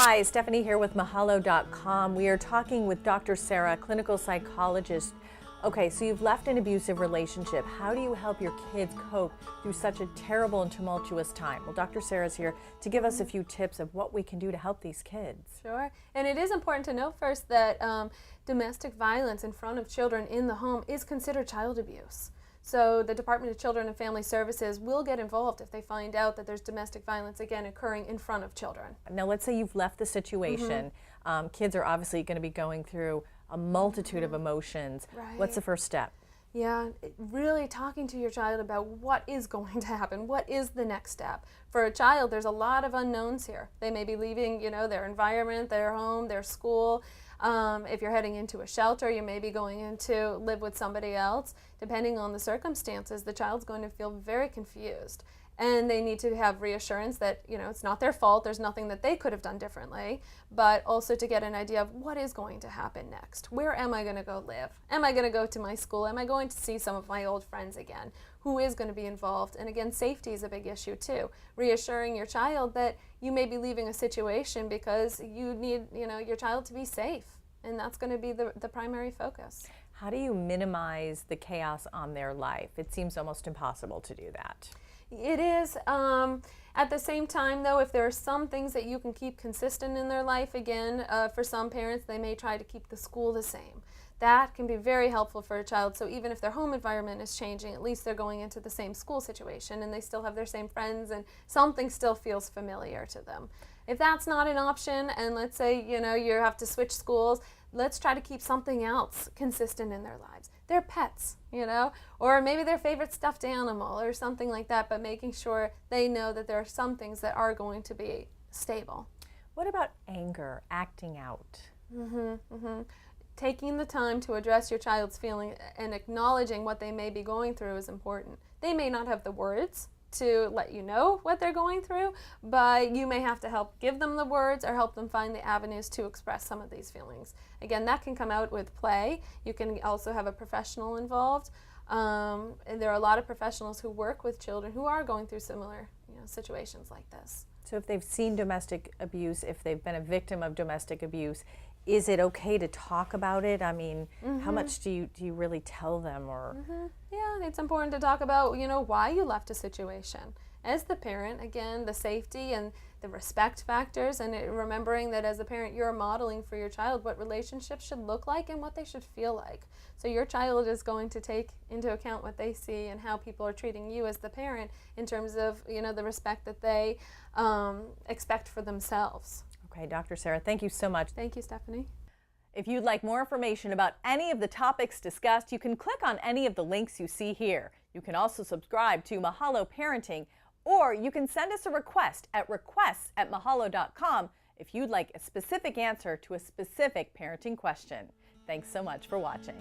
Hi, Stephanie here with mahalodotcom. We are talking with Dr. Sara, clinical psychologist. Okay, so you've left an abusive relationship. How do you help your kids cope through such a terrible and tumultuous time? Well, Dr. Sara's here to give us a few tips of what we can do to help these kids. Sure, and it is important to note first that domestic violence in front of children in the home is considered child abuse. So the Department of Children and Family Services will get involved if they find out that there's domestic violence, again, occurring in front of children. Now, let's say you've left the situation. Kids are obviously going to be going through a multitude of emotions. Right. What's the first step? Yeah, really talking to your child about what is going to happen, what is the next step. For a child, there's a lot of unknowns here. They may be leaving, their environment, their home, their school. If you're heading into a shelter, you may be going in to live with somebody else. Depending on the circumstances, the child's going to feel very confused. And they need to have reassurance that, it's not their fault, there's nothing that they could have done differently, but also to get an idea of what is going to happen next. Where am I going to go live? Am I going to go to my school? Am I going to see some of my old friends again? Who is going to be involved? And again, safety is a big issue too. Reassuring your child that you may be leaving a situation because you need, your child to be safe. And that's going to be the primary focus. How do you minimize the chaos on their life? It seems almost impossible to do that. It is. At the same time, though, if there are some things that you can keep consistent in their life, again, for some parents, they may try to keep the school the same. That can be very helpful for a child. So even if their home environment is changing, at least they're going into the same school situation and they still have their same friends and something still feels familiar to them. If that's not an option, and let's say, you have to switch schools, let's try to keep something else consistent in their lives. Their pets, or maybe their favorite stuffed animal or something like that, but making sure they know that there are some things that are going to be stable. What about anger, acting out? Taking the time to address your child's feeling and acknowledging what they may be going through is important. They may not have the words to let you know what they're going through, but you may have to help give them the words or help them find the avenues to express some of these feelings. Again, that can come out with play. You can also have a professional involved. And there are a lot of professionals who work with children who are going through similar situations like this. So if they've seen domestic abuse, if they've been a victim of domestic abuse, is it okay to talk about it? I mean, how much do you really tell them? Or Yeah, it's important to talk about, why you left a situation. As the parent, again, the safety and the respect factors, and remembering that as a parent, you're modeling for your child what relationships should look like and what they should feel like. So your child is going to take into account what they see and how people are treating you as the parent in terms of, the respect that they expect for themselves. Okay, Dr. Sara, thank you so much. Thank you, Stephanie. If you'd like more information about any of the topics discussed, you can click on any of the links you see here. You can also subscribe to Mahalo Parenting, or you can send us a request at requests@mahalodotcom if you'd like a specific answer to a specific parenting question. Thanks so much for watching.